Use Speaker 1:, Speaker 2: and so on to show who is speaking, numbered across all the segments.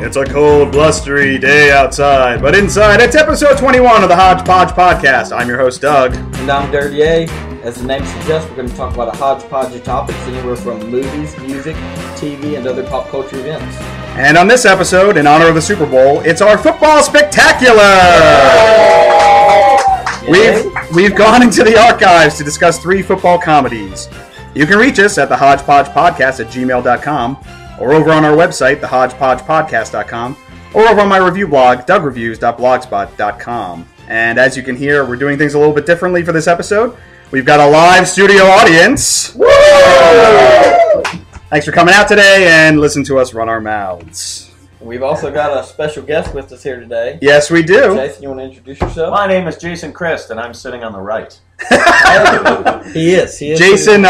Speaker 1: It's a cold, blustery day outside, but inside, it's episode 21 of the Hodgepodge podcast. I'm your host, Doug.
Speaker 2: And I'm Dirty A. As the name suggests, we're going to talk about a hodgepodge of topics, anywhere from movies, music, TV, and other pop culture events.
Speaker 1: And on this episode, in honor of the Super Bowl, it's our football spectacular! We've gone into the archives to discuss 3 football comedies. You can reach us at the hodgepodgepodcast@gmail.com, or over on our website, thehodgepodgepodcast.com, or over on my review blog, dougreviews.blogspot.com. And as you can hear, we're doing things a little bit differently for this episode. We've got a live studio audience. Woo! Thanks for coming out today and listen to us run our mouths.
Speaker 2: We've also got a special guest with us here today.
Speaker 1: Yes, we do.
Speaker 2: Jason, you want to introduce yourself?
Speaker 3: My name is Jason Christ, and I'm sitting on the right.
Speaker 2: He is.
Speaker 1: Jason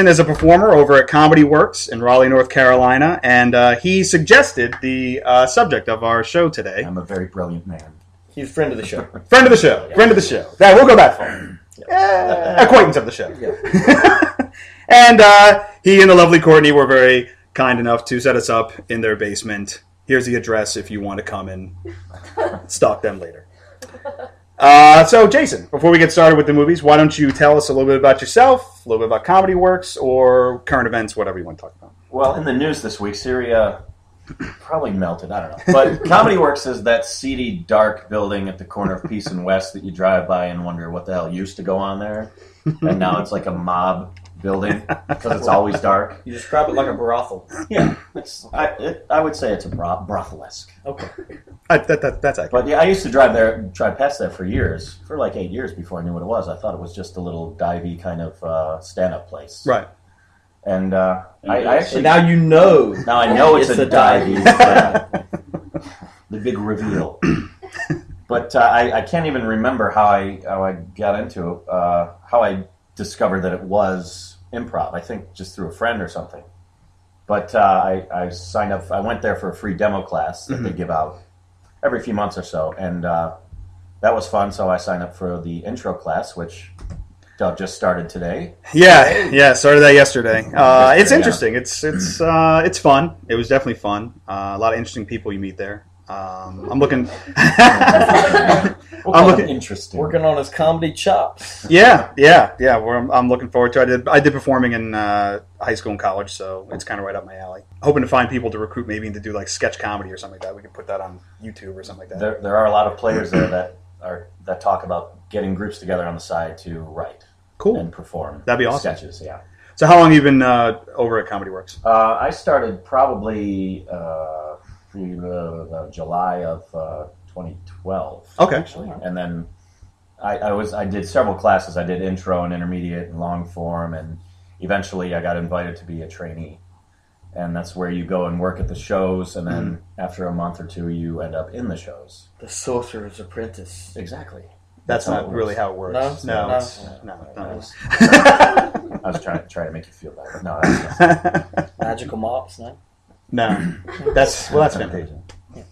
Speaker 1: is a performer over at Comedy Works in Raleigh, North Carolina, and he suggested the subject of our show today.
Speaker 3: I'm a very brilliant man.
Speaker 2: He's a friend of the show.
Speaker 1: Friend of the show. Yeah. Friend of the show. Yeah, we'll go that far. Acquaintance of the show. Yeah. And he and the lovely Courtney were very kind enough to set us up in their basement. Here's the address if you want to come and stalk them later. So, Jason, before we get started with the movies, why don't you tell us a little bit about yourself, a little bit about Comedy Works, or current events, whatever you want to talk about.
Speaker 3: Well, in the news this week, Syria probably melted. I don't know. But Comedy Works is that seedy, dark building at the corner of Peace and West that you drive by and wonder what the hell used to go on there. And now it's like a mob building because it's always dark.
Speaker 2: You describe it like a brothel.
Speaker 3: Yeah. I would say it's a brothel-esque.
Speaker 2: Okay.
Speaker 1: That's accurate.
Speaker 3: But yeah, I used to drive past there for years, for like 8 years before I knew what it was. I thought it was just a little divey kind of stand-up place.
Speaker 1: Right.
Speaker 3: And I actually...
Speaker 2: Now you know.
Speaker 3: Now I know it's a divey. The big reveal. But I can't even remember how I got into it, how I discovered that it was improv. I think just through a friend or something. But I signed up. I went there for a free demo class that they give out every few months or so, and that was fun. So I signed up for the intro class, which Doug just started today.
Speaker 1: Yeah, started that yesterday. It's interesting. Yeah. It's fun. It was definitely fun. A lot of interesting people you meet there. I'm looking.
Speaker 3: Interesting.
Speaker 2: Working on his comedy chops.
Speaker 1: Yeah. I'm looking forward to it. I did performing in high school and college, so it's kind of right up my alley. Hoping to find people to recruit, maybe to do like sketch comedy or something like that. We could put that on YouTube or something like that.
Speaker 3: There are a lot of players there that talk about getting groups together on the side to write,
Speaker 1: cool,
Speaker 3: and perform.
Speaker 1: That'd be awesome.
Speaker 3: Sketches, yeah.
Speaker 1: So how long have you been over at Comedy Works?
Speaker 3: I started probably July of 2012.
Speaker 1: Okay.
Speaker 3: Actually, and then I did several classes. I did intro and intermediate and long form, and eventually I got invited to be a trainee. And that's where you go and work at the shows, and then after a month or two, you end up in the shows.
Speaker 2: The Sorcerer's Apprentice.
Speaker 3: Exactly.
Speaker 1: That's not really how it works. No.
Speaker 3: I was trying to make you feel better. No, that's
Speaker 2: Magical mops, no?
Speaker 1: No. That's Fantasia.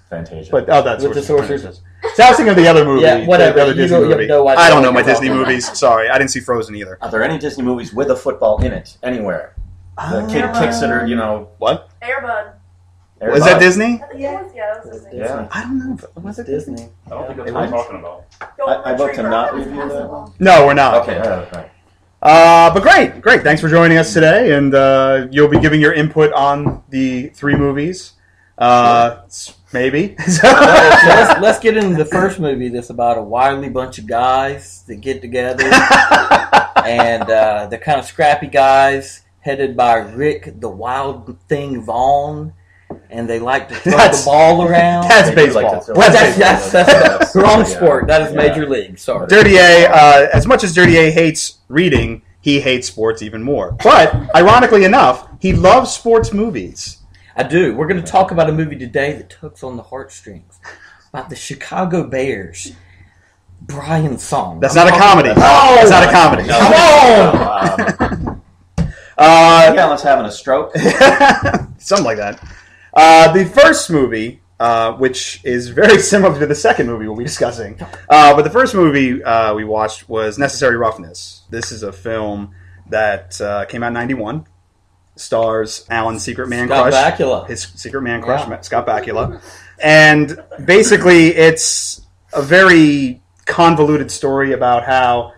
Speaker 3: Fantasia.
Speaker 1: But that's
Speaker 2: with the Sorcerer's.
Speaker 1: So I was thinking of the other movie.
Speaker 2: Yeah, whatever.
Speaker 1: The other Disney movie.
Speaker 2: No idea.
Speaker 1: I don't know my Disney movies. Sorry, I didn't see Frozen either.
Speaker 3: Are there any Disney movies with a football in it anywhere? The kid kicks it, or
Speaker 1: what?
Speaker 4: Airbud.
Speaker 1: Was that Disney?
Speaker 4: I think it was. Yeah, it was Disney.
Speaker 3: Yeah.
Speaker 1: I don't know. Was it
Speaker 2: Disney?
Speaker 5: I don't think that's what I'm talking about.
Speaker 3: I vote to not review that.
Speaker 1: No, we're not.
Speaker 3: Okay, right.
Speaker 1: But great. Thanks for joining us today, and you'll be giving your input on the 3 movies. Maybe.
Speaker 2: Let's get into the first movie that's about a wily bunch of guys that get together, and they're kind of scrappy guys, headed by Rick the Wild Thing Vaughn, and they like to throw the ball around.
Speaker 1: That's baseball.
Speaker 2: That's wrong sport. That is Major League. Sorry.
Speaker 1: Dirty A, as much as Dirty A hates reading, he hates sports even more. But, ironically enough, he loves sports movies.
Speaker 2: I do. We're going to talk about a movie today that tugs on the heartstrings. About the Chicago Bears. Brian Song.
Speaker 1: That's not a comedy. That's not a comedy.
Speaker 3: Come on! Let's having a stroke.
Speaker 1: Something like that. The first movie, which is very similar to the second movie we'll be discussing, but the first movie we watched was Necessary Roughness. This is a film that came out in 91. stars Alan's secret man
Speaker 2: Scott
Speaker 1: crush.
Speaker 2: Bakula.
Speaker 1: His secret man crush, Scott Bakula. And basically, it's a very convoluted story about how,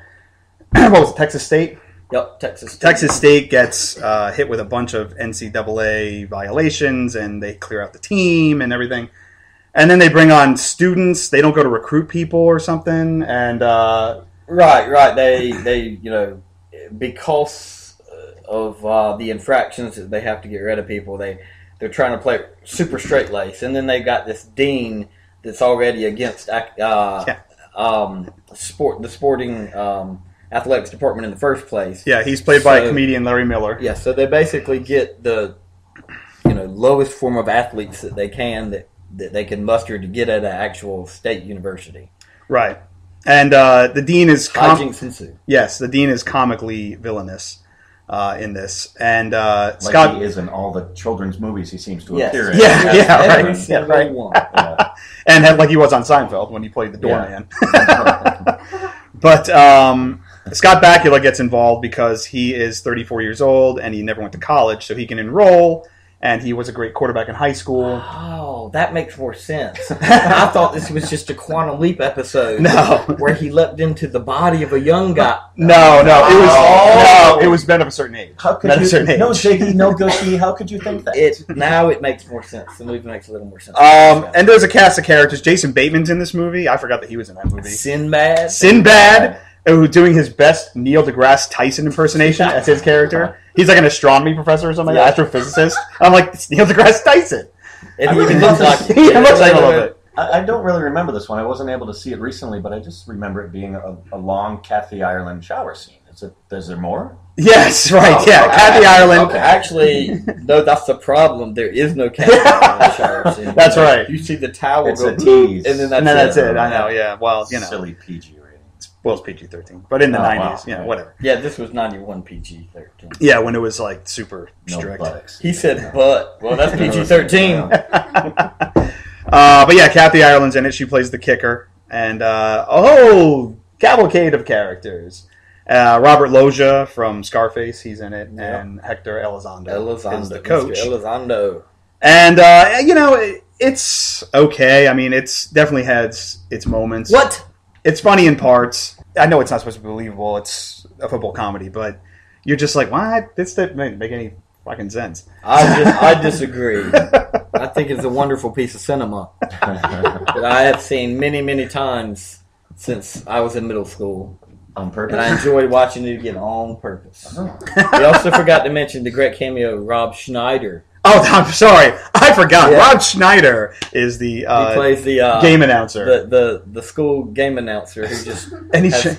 Speaker 1: what was it, Texas State?
Speaker 2: Yep, Texas State.
Speaker 1: Texas State gets hit with a bunch of NCAA violations, and they clear out the team and everything. And then they bring on students. They don't go to recruit people or something. And
Speaker 2: right. They because of the infractions that they have to get rid of people, they're trying to play super straight lace. And then they got this dean that's already against the sporting athletics department in the first place.
Speaker 1: Yeah, he's played by comedian Larry Miller.
Speaker 2: Yeah, so they basically get the lowest form of athletes that they can that they can muster to get at an actual state university.
Speaker 1: Right. And the dean is yes, the dean is comically villainous in this. And Scott
Speaker 3: he is in all the children's movies he seems to
Speaker 2: Yes.
Speaker 3: appear in.
Speaker 2: Every single one.
Speaker 1: And like he was on Seinfeld when he played the doorman. But Scott Bakula gets involved because he is 34 years old and he never went to college, so he can enroll. And he was a great quarterback in high school.
Speaker 2: Oh, that makes more sense. I thought this was just a Quantum Leap episode.
Speaker 1: No,
Speaker 2: where he leapt into the body of a young guy.
Speaker 1: No, it was men of a certain age.
Speaker 3: How could
Speaker 1: men of a certain age.
Speaker 3: No Ziggy, no Gushy. How could you think that?
Speaker 2: Now it makes more sense. The movie makes a little more sense.
Speaker 1: And there's a cast of characters. Jason Bateman's in this movie. I forgot that he was in that movie. Sinbad. Who doing his best Neil deGrasse Tyson impersonation as his character. He's like an astronomy professor or something, astrophysicist. I'm like, it's Neil deGrasse Tyson.
Speaker 2: And he even looks like it.
Speaker 1: He looks like a little bit.
Speaker 3: I don't really remember this one. I wasn't able to see it recently, but I just remember it being a long Kathy Ireland shower scene. Is there more?
Speaker 1: Yes, right, Kathy Ireland.
Speaker 2: Okay. Actually, no, that's the problem. There is no Kathy Ireland shower scene.
Speaker 1: That's right.
Speaker 2: You see the towel
Speaker 3: it's
Speaker 2: go,
Speaker 3: a tease.
Speaker 2: and then
Speaker 1: that's it. I know, yeah. Well,
Speaker 3: Silly PG.
Speaker 1: Well, it's PG-13, but in the 90s, whatever.
Speaker 2: Yeah, this was 91 PG-13.
Speaker 1: Yeah, when it was like super strict.
Speaker 2: He said, but. Well, that's PG-13.
Speaker 1: But yeah, Kathy Ireland's in it. She plays the kicker. And, cavalcade of characters. Robert Loggia from Scarface, he's in it. Yep. And Hector Elizondo is the coach.
Speaker 2: Mr. Elizondo.
Speaker 1: And, it's okay. I mean, it's definitely has its moments.
Speaker 2: What?
Speaker 1: It's funny in parts. I know it's not supposed to be believable. It's a football comedy, but you're just like, what? This doesn't make any fucking sense.
Speaker 2: I disagree. I think it's a wonderful piece of cinema that I have seen many, many times since I was in middle school.
Speaker 3: On purpose?
Speaker 2: And I enjoyed watching it again on purpose. We also forgot to mention the great cameo of Rob Schneider.
Speaker 1: Oh, I'm sorry. I forgot. Yeah. Rob Schneider is the
Speaker 2: he plays the
Speaker 1: game announcer.
Speaker 2: The school game announcer who just
Speaker 1: and he
Speaker 2: has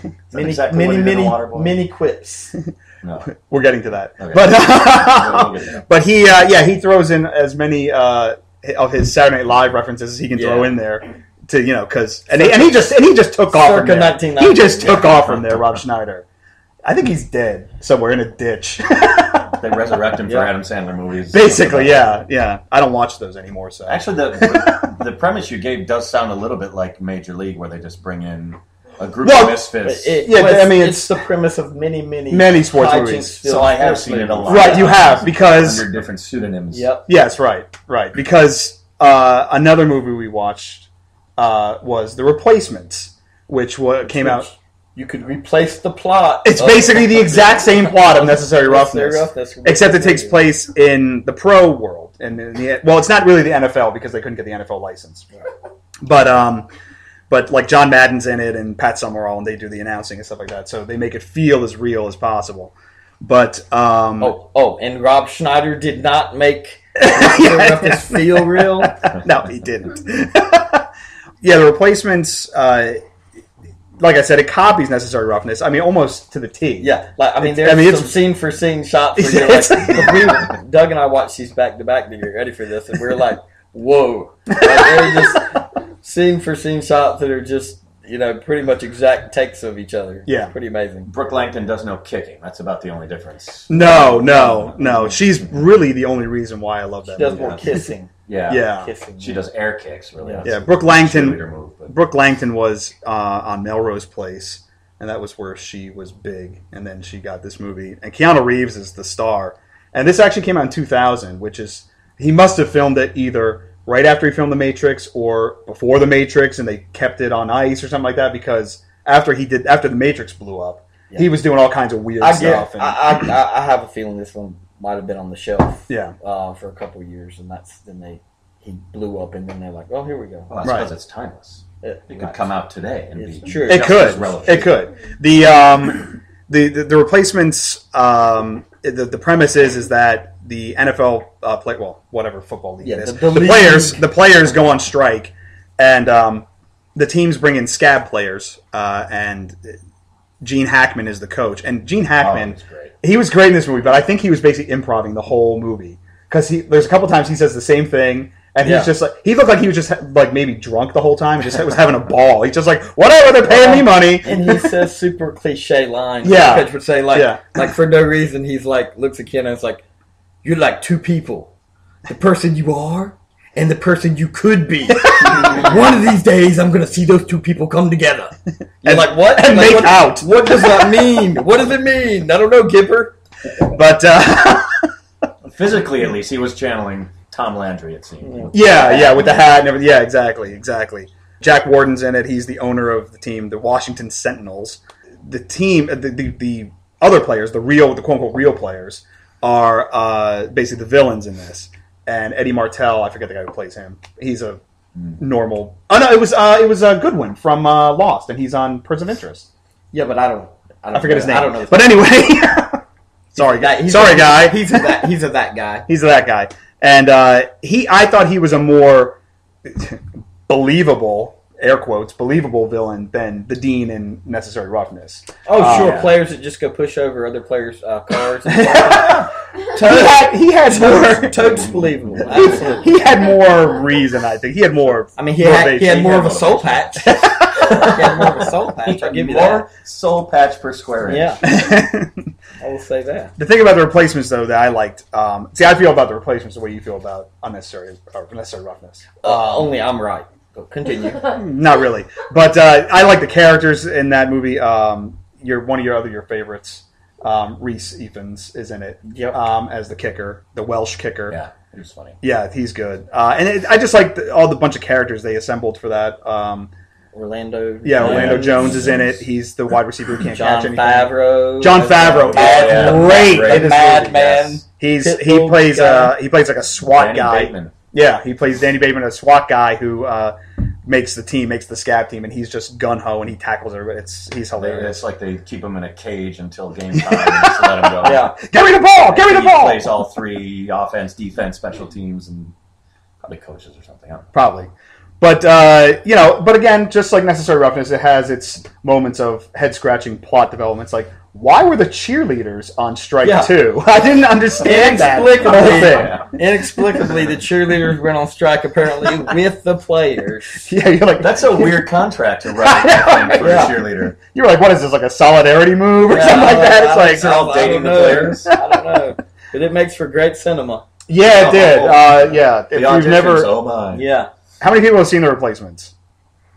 Speaker 2: many quips.
Speaker 3: No.
Speaker 1: We're getting to that.
Speaker 3: Okay.
Speaker 1: But he throws in as many of his Saturday Night Live references as he can throw in there to because he just took off from there. He just took off from there, Rob Schneider. I think he's dead somewhere in a ditch.
Speaker 3: They resurrect him for Adam Sandler movies.
Speaker 1: Basically, yeah. I don't watch those anymore. So
Speaker 3: actually, the premise you gave does sound a little bit like Major League, where they just bring in a group of misfits.
Speaker 2: It's the premise of many
Speaker 1: sports movies.
Speaker 3: So I have seen it a lot.
Speaker 1: Right, you have because
Speaker 3: under different pseudonyms.
Speaker 2: Yep.
Speaker 1: Yes, right. Because another movie we watched was The Replacements, which came out.
Speaker 2: You could replace the plot.
Speaker 1: It's basically the exact same plot of Necessary Roughness, except it takes place in the pro world. It's not really the NFL because they couldn't get the NFL license. But like John Madden's in it and Pat Summerall, and they do the announcing and stuff like that. So they make it feel as real as possible. But
Speaker 2: and Rob Schneider did not make Necessary Roughness feel real.
Speaker 1: No, he didn't. The Replacements. Like I said, it copies Necessary Roughness. I mean, almost to the T.
Speaker 2: Yeah, there's some scene-for-scene shots where you're like, Doug and I watched these back-to-back to get ready for this, and we were like, whoa. They're just scene-for-scene shots that are just, pretty much exact takes of each other.
Speaker 1: Yeah.
Speaker 2: Pretty amazing.
Speaker 3: Brooke Langton does no kicking. That's about the only difference.
Speaker 1: No. She's really the only reason why I love that movie.
Speaker 2: She does more kissing.
Speaker 3: Yeah.
Speaker 2: Kissing.
Speaker 3: She does air kicks, really.
Speaker 1: Yeah, Brooke Langton was on Melrose Place, and that was where she was big, and then she got this movie. And Keanu Reeves is the star, And this actually came out in 2000, which is he must have filmed it either right after he filmed The Matrix or before The Matrix, and they kept it on ice or something like that because after The Matrix blew up, he was doing all kinds of weird stuff.
Speaker 2: I have a feeling this one might have been on the shelf for a couple of years, and he blew up, and then they're like, oh, here we go.
Speaker 3: Well, that's because it's timeless. It could come out today and be
Speaker 2: true.
Speaker 1: It could. The replacements. The premise is that the NFL whatever football league it is, the players go on strike, and the teams bring in scab players, and Gene Hackman is the coach, and Gene Hackman he was great in this movie, but I think he was basically improvising the whole movie because there's a couple times he says the same thing. And he's just like, he looked like he was just like maybe drunk the whole time and just was having a ball. He's just like, whatever, they're paying me money.
Speaker 2: And he says super cliche lines.
Speaker 1: Yeah.
Speaker 2: Pitch would say like for no reason, he's like, looks at Ken and it's like, you're like two people. The person you are and the person you could be. One of these days, I'm going to see those two people come together. You're like, what?
Speaker 1: And
Speaker 2: like,
Speaker 1: make out.
Speaker 2: What does that mean? What does it mean? I don't know, Gipper.
Speaker 1: But,
Speaker 3: physically at least, he was channeling Tom Landry, it seemed.
Speaker 1: Yeah, with the hat and everything. Yeah, exactly. Jack Warden's in it. He's the owner of the team, the Washington Sentinels. The team, the other players, the quote-unquote real players, are basically the villains in this. And Eddie Martell, I forget the guy who plays him. He's a normal... Oh, no, it was Goodwin from Lost, and he's on Person of Interest.
Speaker 2: Yeah, but I
Speaker 1: forget his name.
Speaker 2: I don't know.
Speaker 1: But anyway... Sorry, guy. He's
Speaker 2: a that guy.
Speaker 1: He's that guy. And I thought he was a more believable, air quotes, believable villain than the Dean in Necessary Roughness.
Speaker 2: Oh, sure. Yeah. Players that just go push over other players' cars.
Speaker 1: He had more...
Speaker 2: Totes believable. Absolutely.
Speaker 1: He had more reason, I think. He had more...
Speaker 2: I mean, he had more of a soul patch. He had more of a soul patch. I'll give you that.
Speaker 3: More soul patch per square inch.
Speaker 2: Yeah. I will say that.
Speaker 1: The thing about the replacements, though, that I liked... I feel about the replacements the way you feel about Necessary Roughness.
Speaker 2: Only I'm right. But continue.
Speaker 1: Not really. But I like the characters in that movie. One of your favorites, Reese Ifans, is in it as the kicker, the Welsh kicker.
Speaker 3: Yeah, he was funny.
Speaker 1: Yeah, he's good. And I just like all the bunch of characters they assembled for that.
Speaker 2: Orlando.
Speaker 1: Yeah, Orlando Jones is in it. He's the wide receiver who can't catch anything.
Speaker 2: John
Speaker 1: Favreau is great.
Speaker 2: Madman.
Speaker 1: He plays like a SWAT
Speaker 3: Danny
Speaker 1: guy.
Speaker 3: Bateman.
Speaker 1: Yeah, he plays Danny Bateman, a SWAT guy who makes the scab team, and he's just gun-ho and he tackles everybody. He's hilarious.
Speaker 3: It's like they keep him in a cage until game time and just let him go.
Speaker 1: Yeah, give me the ball! Give me the ball!
Speaker 3: He plays all three: offense, defense, special teams, and probably coaches or something.
Speaker 1: Probably. But, but again, just like Necessary Roughness, it has its moments of head-scratching plot developments. Like, why were the cheerleaders on strike too? I didn't understand that.
Speaker 2: Inexplicably, the cheerleaders went on strike apparently with the players.
Speaker 1: Yeah, you're like...
Speaker 3: That's a weird contract to write for a cheerleader.
Speaker 1: You're like, what is this, like a solidarity move or something like that? It's like...
Speaker 3: They're all dating the players.
Speaker 2: I don't know. But it makes for great cinema.
Speaker 1: Yeah, it did. Yeah.
Speaker 3: If you've never... Oh, my.
Speaker 2: Yeah.
Speaker 1: How many people have seen the replacements?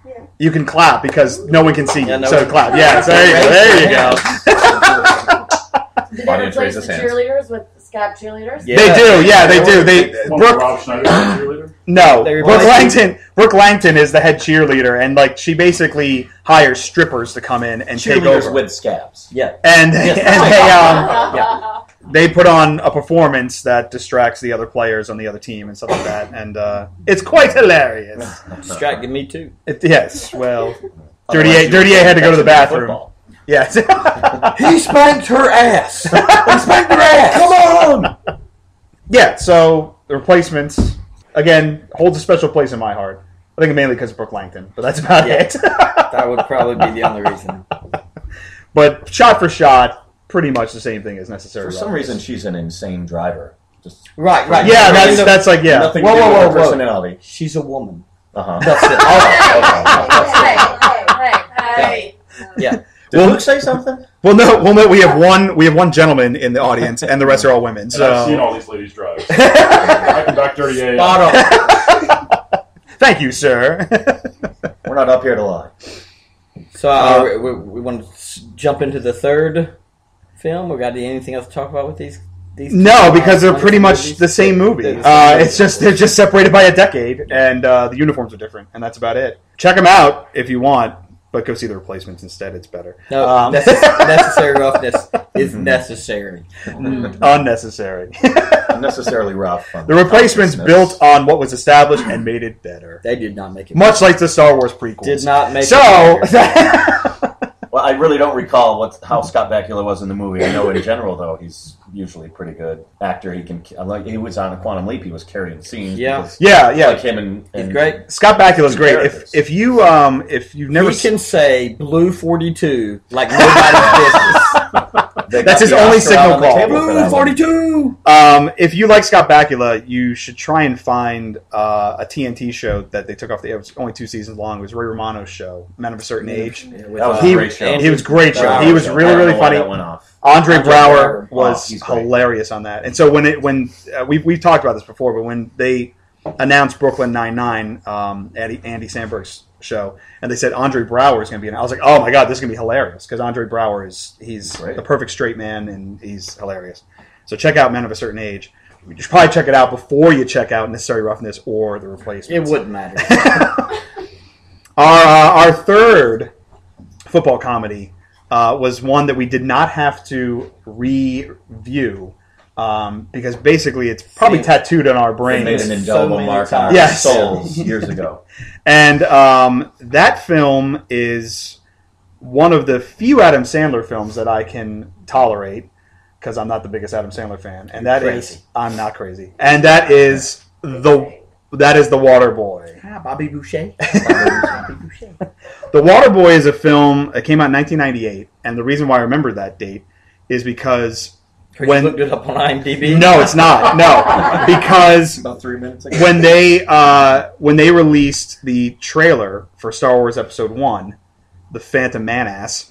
Speaker 1: Yeah. You can clap because no one can see you. So clap. Yeah, so there you go.
Speaker 4: Did they replace the cheerleaders with scab cheerleaders?
Speaker 1: Yeah. They do. Yeah, they do.
Speaker 5: Rob Schneider cheerleader?
Speaker 1: No. Brooke Langton is the head cheerleader, and like she basically hires strippers to come in and take over
Speaker 3: with scabs.
Speaker 2: Yeah.
Speaker 1: And they put on a performance that distracts the other players on the other team and stuff like that, and it's quite hilarious.
Speaker 2: Distracted me too.
Speaker 1: Yes, well, Dirty A had to go to the bathroom. Yes,
Speaker 2: he spanked her ass. He spanked her ass. Come on.
Speaker 1: Yeah, so the replacements again holds a special place in my heart. I think mainly because of Brooke Langton, but that's about it.
Speaker 2: That would probably be the only reason.
Speaker 1: But shot for shot. Pretty much the same thing as Necessary.
Speaker 3: For some reason, she's an insane driver. Just
Speaker 2: right.
Speaker 1: Yeah, that's like
Speaker 3: nothing to do with her personality.
Speaker 2: She's a woman.
Speaker 3: That's
Speaker 4: it. Hey.
Speaker 2: Yeah.
Speaker 3: Did Luke say something?
Speaker 1: Well, no. We have one gentleman in the audience, and the rest are all women. So
Speaker 5: I've seen all these ladies drive. I can back Dirty A.
Speaker 2: Spot on.
Speaker 1: Thank you, sir.
Speaker 3: We're not up here to lie.
Speaker 2: So we want to jump into the third film. We got anything else to talk about with these These two
Speaker 1: No, because they're pretty much
Speaker 2: movies?
Speaker 1: the same movie.
Speaker 2: They're the same
Speaker 1: It's just they're just separated by a decade, and the uniforms are different, and that's about it. Check them out if you want, but go see the replacements instead. It's better.
Speaker 2: No, necessary roughness is necessary.
Speaker 1: Unnecessary.
Speaker 3: Unnecessarily rough.
Speaker 1: The replacements built on what was established and made it better.
Speaker 2: They did not make it.
Speaker 1: Much like the Star Wars prequels.
Speaker 2: Did not make
Speaker 1: so,
Speaker 2: it. So,
Speaker 3: Well, I really don't recall how Scott Bakula was in the movie. I know in general, though, he's usually a pretty good actor. He was on a Quantum Leap. He was carrying scenes.
Speaker 2: Yeah.
Speaker 1: yeah.
Speaker 3: Like him and
Speaker 2: He's great.
Speaker 1: Scott Bakula's great.
Speaker 3: Characters.
Speaker 1: If you've never
Speaker 2: He can say Blue 42 like nobody's business.
Speaker 1: That's his only signal call.
Speaker 2: Blue 42.
Speaker 1: If you like Scott Bakula, you should try and find a TNT show that they took off the air. It was only 2 seasons long. It was Ray Romano's show, Men of a Certain Age.
Speaker 3: That was a great show.
Speaker 1: He was great show.
Speaker 3: Brower
Speaker 1: He was
Speaker 3: show.
Speaker 1: really,
Speaker 3: I don't
Speaker 1: really
Speaker 3: know why
Speaker 1: funny.
Speaker 3: that went off.
Speaker 1: Andre Brower
Speaker 3: Oh,
Speaker 1: was
Speaker 3: he's great.
Speaker 1: hilarious on that. And so when we've talked about this before, but when they announced Brooklyn Nine-Nine, Andy Samberg's show, and they said Andre Brower is going to be in it, I was like, oh my god, this is going to be hilarious, because Andre Brower he's
Speaker 3: Great.
Speaker 1: the perfect straight man, and he's hilarious. So check out Men of a Certain Age. You should probably check it out before you check out Necessary Roughness or The Replacements.
Speaker 2: It wouldn't matter.
Speaker 1: Our third football comedy was one that we did not have to review because basically it's probably tattooed on our
Speaker 3: They
Speaker 1: brains.
Speaker 3: made an indelible
Speaker 2: many
Speaker 3: mark on our
Speaker 1: Yes.
Speaker 3: souls years ago.
Speaker 1: And that film is one of the few Adam Sandler films that I can tolerate because I'm not the biggest Adam Sandler fan. And that is, I'm not crazy. And that is The Waterboy.
Speaker 2: Bobby Boucher.
Speaker 1: The Waterboy is a film that came out in 1998, and the reason why I remember that date is because
Speaker 2: You looked it up on IMDb?
Speaker 1: No, it's not. No, because
Speaker 3: About 3 minutes ago.
Speaker 1: when they released the trailer for Star Wars Episode 1, The Phantom Menace,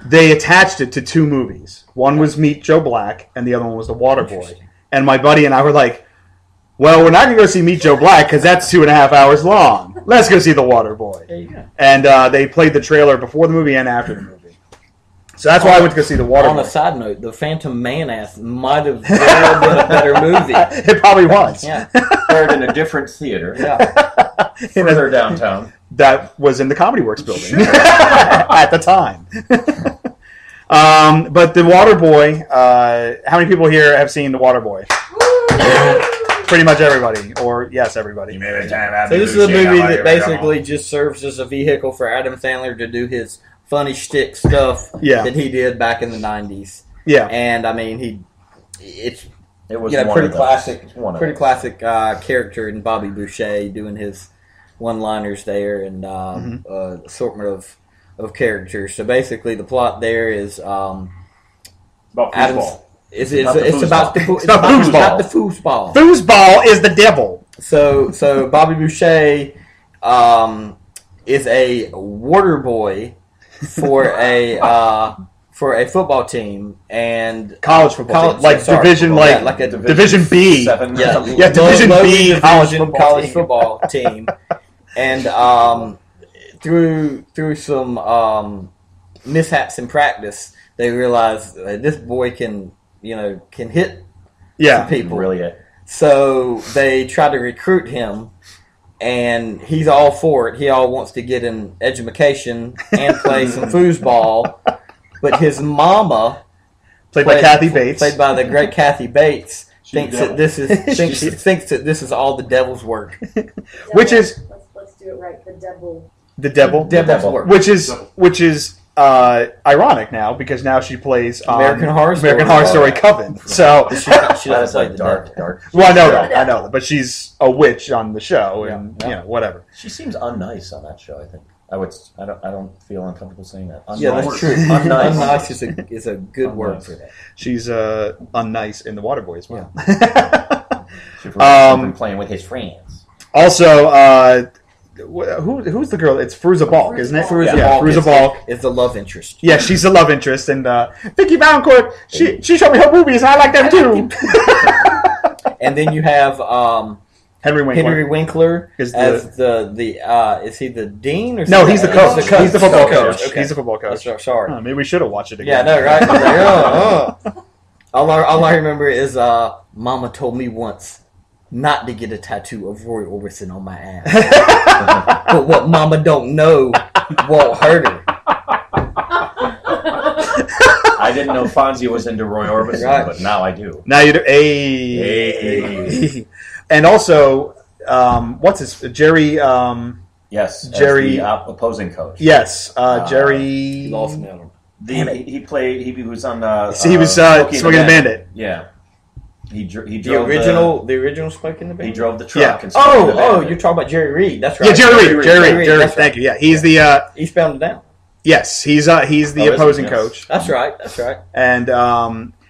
Speaker 1: they attached it to 2 movies. One was Meet Joe Black, and the other one was The Waterboy. And my buddy and I were like, well, we're not going to go see Meet Joe Black because that's 2.5 hours long. Let's go see The Waterboy.
Speaker 2: There you go.
Speaker 1: And they played the trailer before the movie and after the movie. So that's why I went to go see The Waterboy.
Speaker 2: On a side note, The Phantom Menace might have been a better movie.
Speaker 1: It probably was.
Speaker 2: Yeah.
Speaker 3: Aired in a different theater.
Speaker 2: Yeah.
Speaker 3: Further downtown.
Speaker 1: That was in the Comedy Works building at the time. But The Waterboy, how many people here have seen The Waterboy? Pretty much everybody, or yes, everybody.
Speaker 2: So this is a movie that basically just serves as a vehicle for Adam Sandler to do his funny shtick stuff that he did back in the 90s.
Speaker 1: Yeah.
Speaker 2: And I mean, it was
Speaker 3: one
Speaker 2: pretty
Speaker 3: of those.
Speaker 2: classic character in Bobby Boucher doing his one-liners there and assortment of characters. So basically, the plot there is
Speaker 5: About
Speaker 2: Adam's.
Speaker 5: foosball.
Speaker 2: It's about the foosball.
Speaker 1: Foosball is the devil.
Speaker 2: So Bobby Boucher is a water boy for a football team and
Speaker 1: College football team. Like Division B.
Speaker 3: Seven.
Speaker 2: Yeah,
Speaker 1: Division
Speaker 2: low
Speaker 1: B
Speaker 2: college football team. And through some mishaps in practice, they realize this boy can hit some people.
Speaker 3: Really.
Speaker 2: So they try to recruit him, and he's all for it. He all wants to get an education and play some foosball. But his mama,
Speaker 1: played by Kathy Bates,
Speaker 2: played by the great Kathy Bates, thinks
Speaker 5: the
Speaker 2: that this is all the devil's work.
Speaker 1: Which is
Speaker 4: let's do it right.
Speaker 1: the devil,
Speaker 2: Devil's work.
Speaker 1: which is ironic now because now she plays
Speaker 2: American Horror
Speaker 1: Story Coven. So
Speaker 2: She doesn't
Speaker 3: That's
Speaker 2: play
Speaker 3: a
Speaker 2: the
Speaker 3: dark,
Speaker 2: devil.
Speaker 3: dark.
Speaker 1: well, I know that, but she's a witch on the show, and whatever.
Speaker 3: She seems unnice on that show. I think I don't feel uncomfortable saying that.
Speaker 2: Yeah, that's true.
Speaker 3: Unnice.
Speaker 2: Unnice is a good word for that.
Speaker 1: She's unnice in The Waterboy as well.
Speaker 3: She's been playing with his friends.
Speaker 1: Also, who's the girl? It's Fruza Balk, isn't it? Fruza Balk
Speaker 2: is the love interest.
Speaker 1: Yeah, she's the love interest, and Vicky Valancourt. She showed me her movies, and I like them too.
Speaker 2: And then you have Henry Winkler
Speaker 1: is
Speaker 2: as is he the dean or something?
Speaker 1: No, he's the coach. He's the football coach.
Speaker 2: Okay.
Speaker 1: He's the football coach.
Speaker 2: Sorry.
Speaker 1: Maybe we should have watched it again.
Speaker 2: Yeah, no, right? All I remember is Mama told me once not to get a tattoo of Roy Orbison on my ass. But what Mama don't know won't hurt her.
Speaker 3: I didn't know Fonzie was into Roy Orbison, right. But now I do.
Speaker 1: Now you do. Hey. And also, what's his Jerry?
Speaker 3: Yes,
Speaker 1: Jerry,
Speaker 3: the opposing coach.
Speaker 1: Yes, Jerry.
Speaker 2: He lost me on him.
Speaker 3: He played. He was on the.
Speaker 1: He was Swinging the Bandit.
Speaker 3: Yeah. He drove
Speaker 2: the original Smokey and the Bandit.
Speaker 3: He drove the truck.
Speaker 2: Yeah. And you're talking about Jerry Reed. That's right.
Speaker 1: Yeah, Jerry Reed. Thank you. Yeah, he's the.
Speaker 2: He spelled it down.
Speaker 1: Yes, he's the opposing coach.
Speaker 2: That's right.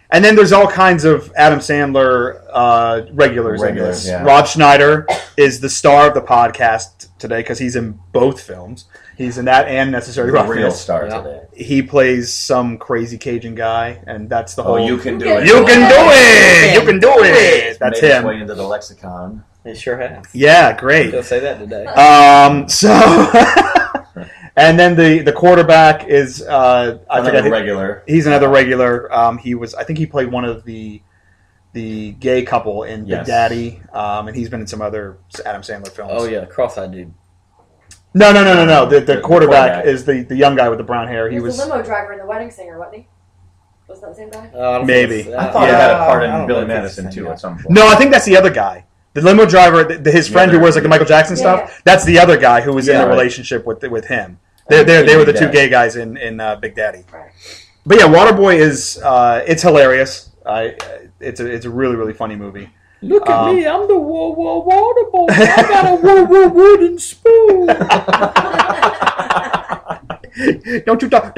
Speaker 1: And then there's all kinds of Adam Sandler regulars in this.
Speaker 3: Yeah.
Speaker 1: Rob Schneider is the star of the podcast today because he's in both films. He's in that and Necessary Roughness.
Speaker 3: Real star today.
Speaker 1: He plays some crazy Cajun guy, and that's the whole.
Speaker 3: You can do it.
Speaker 1: You can do it. You can do it. That's
Speaker 3: made
Speaker 1: him.
Speaker 3: His way into the lexicon.
Speaker 2: He sure has.
Speaker 1: Yeah, great.
Speaker 2: He'll say that today.
Speaker 1: And then the quarterback is
Speaker 3: another regular.
Speaker 1: He's another regular. I think he played one of the gay couple in Big Daddy, and he's been in some other Adam Sandler films.
Speaker 2: Oh yeah, cross-eyed dude.
Speaker 1: No. The quarterback is the young guy with the brown hair.
Speaker 4: He was the limo driver in The Wedding Singer, wasn't he? Was that the same guy?
Speaker 1: Maybe.
Speaker 3: I thought he had a part in Billy Madison too at some point.
Speaker 1: No, I think that's the other guy. The limo driver, his friend who wears like the Michael Jackson stuff. Yeah. That's the other guy who was in a relationship with him. They were the two gay guys in Big Daddy. Right. But yeah, Waterboy is it's hilarious. It's a really, really funny movie.
Speaker 2: Look at me, I'm the Waterboy. I got a wooden spoon.
Speaker 1: Don't you talk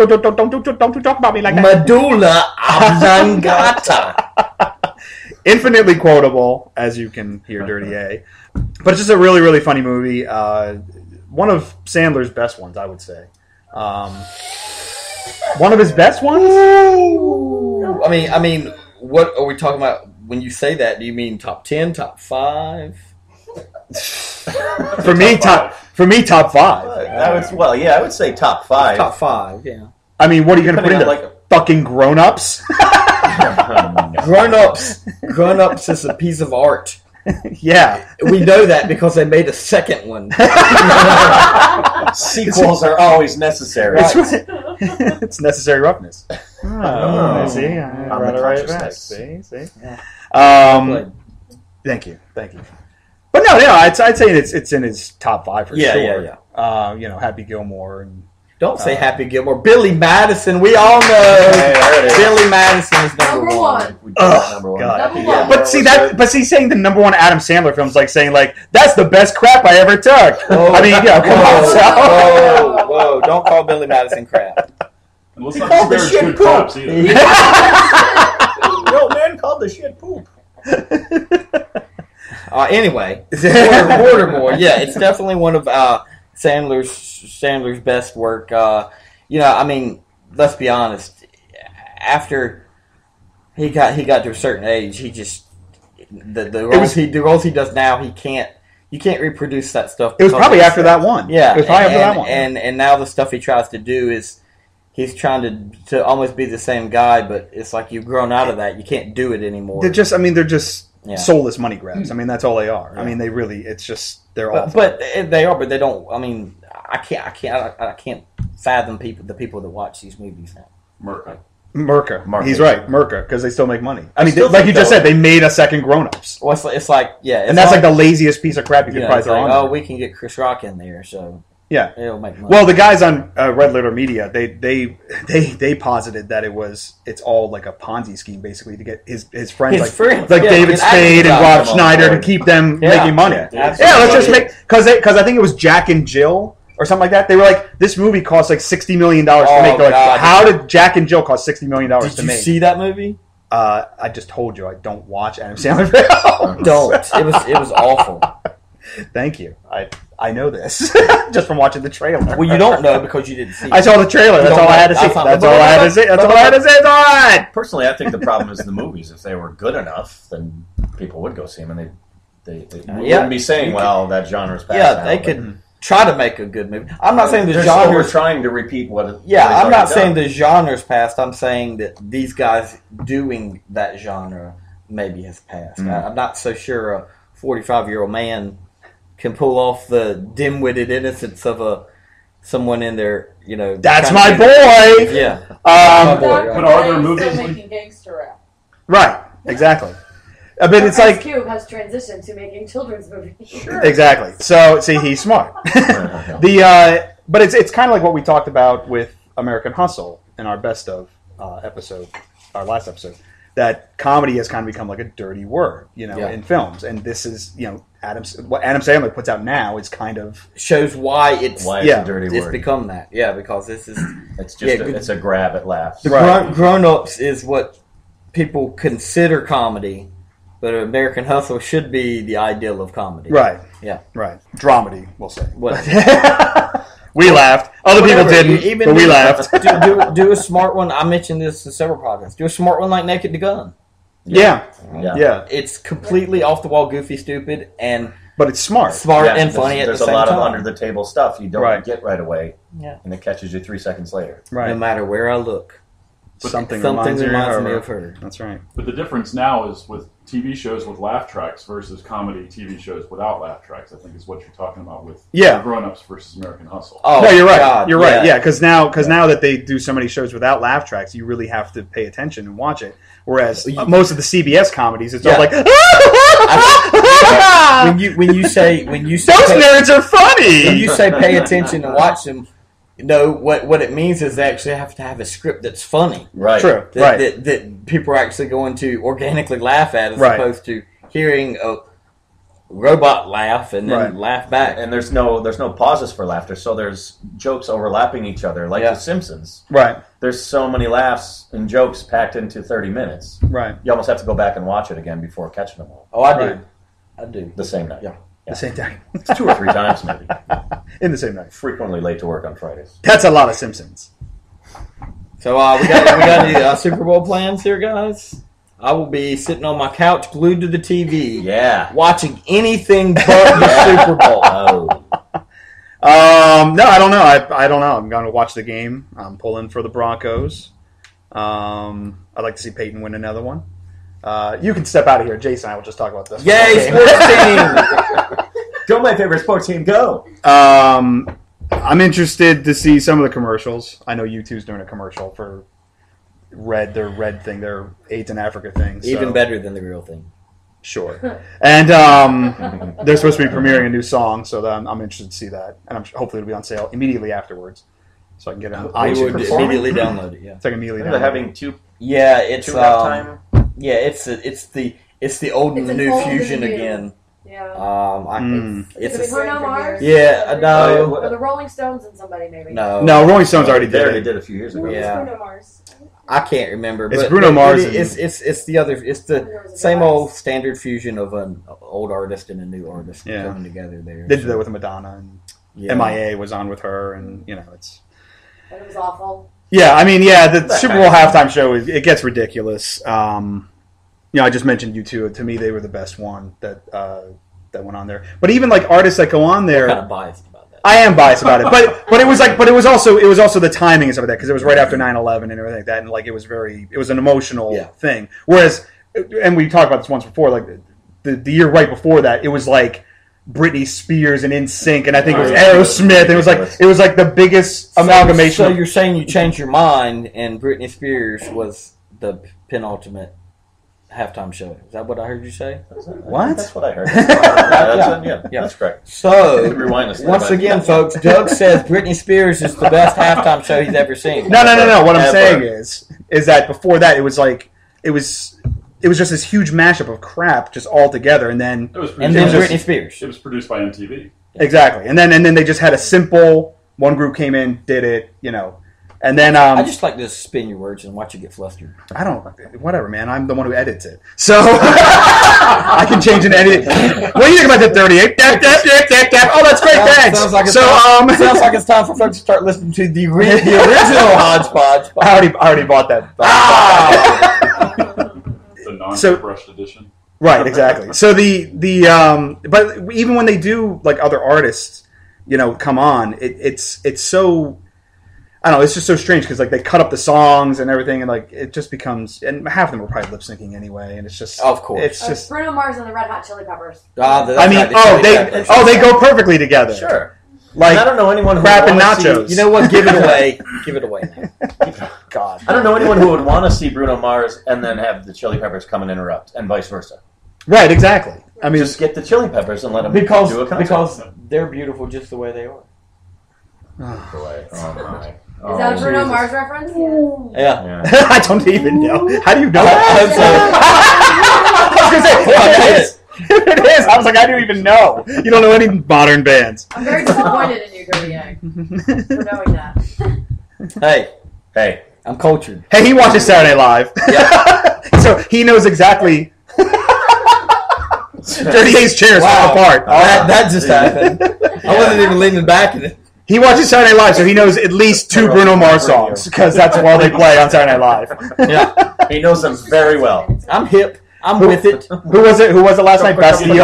Speaker 1: about me like that.
Speaker 2: Medulla oblongata.
Speaker 1: Infinitely quotable, as you can hear, Dirty A. But it's just a really, really funny movie. One of Sandler's best ones, I would say. One of his best ones?
Speaker 2: Ooh. I mean, what are we talking about when you say that? Do you mean top 10, top 5?
Speaker 1: For me, top 5.
Speaker 3: I would say top 5.
Speaker 2: Top 5, yeah.
Speaker 1: I mean, what are you going to put in there? Fucking grown-ups?
Speaker 2: Grown-ups is a piece of art.
Speaker 1: Yeah.
Speaker 2: We know that because they made a second one.
Speaker 3: Sequels are always necessary.
Speaker 1: Right. It's Necessary Roughness. See?
Speaker 3: See?
Speaker 1: Thank you. But no, I'd say it's in his top 5 for sure.
Speaker 2: Yeah.
Speaker 1: Happy Gilmore and
Speaker 2: don't say Happy Gilmore. Billy Madison, we all know. Billy Madison is number one.
Speaker 3: Number one.
Speaker 1: Yeah. But see, saying the number one Adam Sandler film is like saying that's the best crap I ever took.
Speaker 2: Whoa! Don't call Billy Madison crap.
Speaker 5: Let's not disparage good cops either.
Speaker 3: Yo, man, called the shit poop.
Speaker 2: Anyway, Waterboy. Yeah, it's definitely one of Sandler's best work. I mean, let's be honest. After he got to a certain age, he just the roles he does now, you can't reproduce that stuff.
Speaker 1: It was probably after that one.
Speaker 2: Yeah,
Speaker 1: it was probably after that one.
Speaker 2: And now the stuff he tries to do is he's trying to almost be the same guy, but it's like you've grown out of that. You can't do it anymore.
Speaker 1: They're just soulless money grabs. I mean, that's all they are. Yeah. I mean, they're awful.
Speaker 2: But they are. But they don't. I mean, I can't fathom the people that watch these movies now.
Speaker 1: Merca. He's right, Merca, because they still make money. I mean, like you just said, they made a second Grown Ups.
Speaker 2: Well, it's like
Speaker 1: and that's like the laziest piece of crap you could probably throw on.
Speaker 2: Oh, we can get Chris Rock in there, so
Speaker 1: yeah,
Speaker 2: it'll make money.
Speaker 1: Well, the guys on Red Letter Media, they posited that it's all like a Ponzi scheme, basically, to get his friends like David Spade and Rob Schneider to keep them making money. Let's just make because I think it was Jack and Jill. Or something like that. They were like, this movie cost like $60 million to make. They're like, how did Jack and Jill cost $60 million to make?
Speaker 2: Did you see that movie?
Speaker 1: I just told you I don't watch Adam Sandler films.
Speaker 2: Don't. It was awful.
Speaker 1: Thank you. I know this just from watching the trailer.
Speaker 2: Well, you don't know because you didn't see it.
Speaker 1: I saw the trailer. That's all I had to see. That's all I had to say. That's all I had to say. It's all right.
Speaker 3: Personally, I think the problem is the movies. If they were good enough, then people would go see them, and they wouldn't be saying, "Well, that genre's passed."
Speaker 2: Yeah, they could. try to make a good movie. I'm not saying the
Speaker 3: They're
Speaker 2: genre
Speaker 3: trying to repeat what.
Speaker 2: I'm not saying the genre's passed. I'm saying that these guys doing that genre maybe has passed. I'm not so sure a 45-year-old man can pull off the dim-witted innocence of someone in their,
Speaker 1: That's my boy.
Speaker 2: Yeah.
Speaker 5: But are there movies?
Speaker 4: Still making gangster rap.
Speaker 1: Right. Exactly. But it's like
Speaker 4: Cube has transitioned to making children's movies. Sure.
Speaker 1: exactly. So see, he's smart. But it's kind of like what we talked about with American Hustle in our best of episode, our last episode. That comedy has kind of become like a dirty word, in films, and this is, what Adam Sandler puts out now is kind of
Speaker 2: shows why it's
Speaker 3: a dirty
Speaker 2: it's
Speaker 3: word.
Speaker 2: become that. Yeah, because this is
Speaker 3: It's just it's a grab at laughs.
Speaker 2: Grown-ups is what people consider comedy, but American Hustle should be the ideal of comedy.
Speaker 1: right.
Speaker 2: Yeah.
Speaker 1: Right. Dramedy, we'll say.
Speaker 2: What?
Speaker 1: We laughed. Other people
Speaker 2: Whatever.
Speaker 1: didn't, but we laughed.
Speaker 2: do a smart one. I mentioned this in several podcasts. Do a smart one like Naked to Gun.
Speaker 1: Yeah.
Speaker 2: It's completely off the wall, goofy, stupid,
Speaker 1: But it's smart.
Speaker 2: and funny at the
Speaker 3: There's
Speaker 2: same
Speaker 3: a lot
Speaker 2: time.
Speaker 3: of under the table stuff you don't get right away,
Speaker 2: Yeah.
Speaker 3: and it catches you 3 seconds later.
Speaker 1: Right.
Speaker 2: No matter where I look,
Speaker 1: Something
Speaker 2: reminds
Speaker 1: reminds
Speaker 2: me of her.
Speaker 1: That's right.
Speaker 5: But the difference now is with TV shows with laugh tracks versus comedy TV shows without laugh tracks, I think is what you're talking about with Grown-Ups versus American Hustle.
Speaker 2: Oh,
Speaker 1: no, you're right.
Speaker 2: God,
Speaker 1: you're right. Yeah, because now that they do so many shows without laugh tracks, you really have to pay attention and watch it. Whereas most of the CBS comedies, it's all like,
Speaker 2: when you say
Speaker 1: those nerds are funny.
Speaker 2: when you say pay attention and watch them, what it means is they actually have to have a script that's funny.
Speaker 3: Right.
Speaker 1: True.
Speaker 2: That people are actually going to organically laugh at, as opposed to hearing a robot laugh and then laugh back.
Speaker 3: And there's no pauses for laughter, so there's jokes overlapping each other, like The Simpsons.
Speaker 1: Right.
Speaker 3: There's so many laughs and jokes packed into 30 minutes.
Speaker 1: Right.
Speaker 3: You almost have to go back and watch it again before catching them all.
Speaker 2: Oh, I do.
Speaker 1: Right.
Speaker 2: I do.
Speaker 3: The same night.
Speaker 2: Yeah.
Speaker 1: The same time.
Speaker 3: 2 or 3 times maybe.
Speaker 1: In the same night.
Speaker 3: Frequently late to work on Fridays.
Speaker 1: That's a lot of Simpsons.
Speaker 2: So we got any Super Bowl plans here, guys? I will be sitting on my couch, glued to the TV, watching anything but the Super Bowl.
Speaker 1: No, I don't know. I don't know. I'm going to watch the game. I'm pulling for the Broncos. I'd like to see Peyton win another one. You can step out of here. Jason and I will just talk about this.
Speaker 2: Yay, sports team!
Speaker 3: Go, my favorite sports team, go!
Speaker 1: I'm interested to see some of the commercials. I know U2's doing a commercial for their Red thing, their AIDS in Africa thing.
Speaker 2: Even better than the real thing.
Speaker 1: Sure. And they're supposed to be premiering a new song, so I'm interested to see that. And hopefully it'll be on sale immediately afterwards. So I can get it on
Speaker 2: iTunes. Immediately download it, yeah.
Speaker 1: It's like immediately
Speaker 3: download it. They're having two
Speaker 2: halftime. Yeah, it's the old and the new fusion again.
Speaker 4: Yeah.
Speaker 2: It's
Speaker 4: Bruno Mars?
Speaker 2: Yeah, no.
Speaker 4: Or the Rolling Stones and somebody maybe.
Speaker 1: No, Rolling Stones already did it.
Speaker 3: Did a few years ago.
Speaker 4: Yeah. Bruno Mars.
Speaker 2: I can't remember.
Speaker 1: It's
Speaker 2: but
Speaker 1: Bruno Mars.
Speaker 2: It's the other. It's the same old standard fusion of an old artist and a new artist coming together there.
Speaker 1: They did that with Madonna, and MIA was on with her, and it's.
Speaker 4: And it was awful.
Speaker 1: Yeah, I mean, the Super Bowl halftime show it gets ridiculous. I just mentioned U2. To me, they were the best one that went on there. But even like artists that go on there,
Speaker 2: I'm kind of biased about that.
Speaker 1: I am biased about it, but it was also the timing and stuff like that because it was right after 9/11 and everything like that, and like it was an emotional thing. Whereas, and we talked about this once before, like the year right before that, it was like Britney Spears and NSYNC, and I think it was Aerosmith. And it was like the biggest amalgamation.
Speaker 2: So you're saying you changed your mind, and Britney Spears was the penultimate halftime show. Is that what I heard you say?
Speaker 1: What?
Speaker 3: That's what I heard. That's correct.
Speaker 2: So, once again, folks, Doug says Britney Spears is the best halftime show he's ever seen.
Speaker 1: No. What I'm saying is that before that, it was just this huge mashup of crap just all together, and then
Speaker 2: Britney Spears.
Speaker 5: It was produced by MTV.
Speaker 1: Exactly, and then they just had a simple one group came in, did it, and then
Speaker 2: I just like to spin your words and watch you get flustered.
Speaker 1: I don't whatever, man. I'm the one who edits it, so I can change it to anything. What do you think about that 38? Oh, that's great. Thanks.
Speaker 2: Sounds like it's time for folks to start listening to the original Hodgepodge.
Speaker 1: I already bought that.
Speaker 5: The non-brushed edition.
Speaker 1: Right, exactly. So but even when they do like other artists, come on. It's so, I don't know, it's just so strange because like they cut up the songs and everything, and like it just becomes, and half of them were probably lip syncing anyway, and it's just,
Speaker 2: of course,
Speaker 1: it's just
Speaker 4: Bruno Mars and the Red Hot Chili Peppers.
Speaker 1: They go perfectly together.
Speaker 3: Sure.
Speaker 1: Like,
Speaker 3: and I don't know anyone who
Speaker 1: crap
Speaker 3: would
Speaker 1: and
Speaker 3: wanna
Speaker 1: nachos.
Speaker 3: See,
Speaker 2: you know what? Give it away. Give it away.
Speaker 1: God.
Speaker 3: I don't know anyone who would want to see Bruno Mars and then have the Chili Peppers come and interrupt, and vice versa.
Speaker 1: Right, exactly. I mean,
Speaker 3: just get the Chili Peppers and let them
Speaker 2: do a concert.
Speaker 3: Because
Speaker 2: they're beautiful just the way they are.
Speaker 3: Oh my.
Speaker 4: Is that a Bruno Mars reference?
Speaker 2: Yeah.
Speaker 1: I don't even know. How do you know that? I was going to say, it is. I was like, I don't even know. You don't know any modern bands.
Speaker 4: I'm very disappointed in you, Dirty Yang, for knowing that.
Speaker 2: Hey. I'm cultured.
Speaker 1: Hey, he watches Saturday Night Live. Yeah. So he knows exactly. Dirty Yang's chair is falling apart.
Speaker 2: That just happened. I wasn't even leaning back in it.
Speaker 1: He watches Saturday Night Live, so he knows at least 2 Bruno Mars songs, because that's all they play on Saturday Night Live.
Speaker 2: Yeah.
Speaker 3: He knows them very well.
Speaker 2: I'm hip. I'm with it.
Speaker 1: Who was it? Who was it last night? Bastille?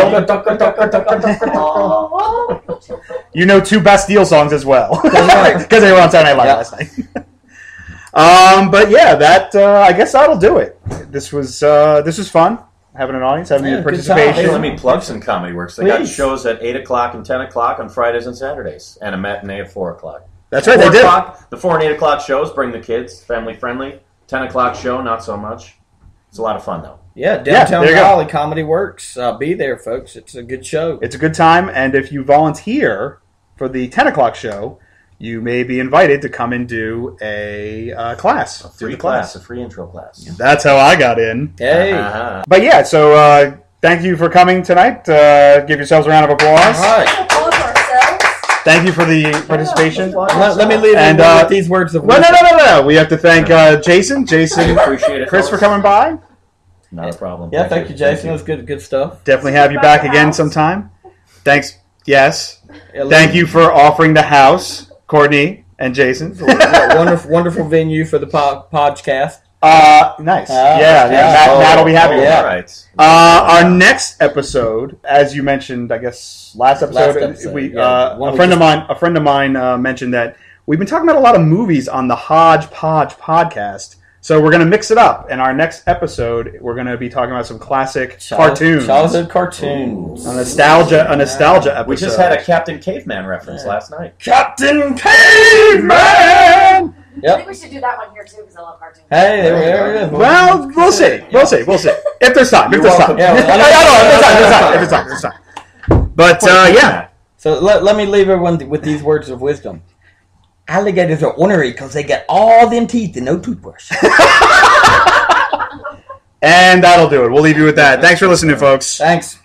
Speaker 1: You know 2 Bastille songs as well. Because they were on Saturday Night Live last night. But yeah, that I guess that'll do it. This was fun. Having an audience, having your participation.
Speaker 3: Hey, let me plug some Comedy Works. They got shows at 8 o'clock and 10 o'clock on Fridays and Saturdays, and a matinee at 4 o'clock.
Speaker 1: That's right, they did.
Speaker 3: The 4 and 8 o'clock shows bring the kids, family friendly. 10 o'clock show, not so much. It's a lot of fun, though.
Speaker 2: Yeah, Downtown Raleigh, Comedy Works. Be there, folks. It's a good show.
Speaker 1: It's a good time, and if you volunteer for the 10 o'clock show, you may be invited to come and do a class.
Speaker 3: A free class, a free intro class.
Speaker 1: That's how I got in.
Speaker 2: Hey.
Speaker 1: But yeah, so thank you for coming tonight. Give yourselves a round of applause.
Speaker 2: All right.
Speaker 1: Thank you for the participation.
Speaker 2: Let me leave with these words of wisdom.
Speaker 1: No. We have to thank Jason.
Speaker 3: Appreciate it,
Speaker 1: Chris, for coming by.
Speaker 3: Not a problem.
Speaker 2: Yeah, thank you, Jason. It was good stuff.
Speaker 1: Definitely have you back again sometime. Thanks. Yes. Thank you for offering the house, Courtney and Jason.
Speaker 2: Wonderful venue for the podcast.
Speaker 1: Nice. Matt will be happy.
Speaker 3: Yeah. Right.
Speaker 1: Our next episode, as you mentioned, I guess last episode, a friend of mine mentioned that we've been talking about a lot of movies on the Hodgepodge podcast. So we're going to mix it up. In our next episode, we're going to be talking about some classic cartoons.
Speaker 2: Childhood cartoons.
Speaker 1: A nostalgia episode.
Speaker 3: We just had a Captain Caveman reference last night.
Speaker 1: Captain Caveman!
Speaker 4: Yep. I think we should do that one here, too, because I love cartoons.
Speaker 2: Hey, there it is.
Speaker 1: Well, we'll see. We'll see. If there's time. If there's time. But, yeah.
Speaker 2: So let me leave everyone with these words of wisdom. Alligators are ornery because they get all them teeth and no toothbrush.
Speaker 1: And that'll do it. We'll leave you with that. Thanks for listening, folks.
Speaker 2: Thanks.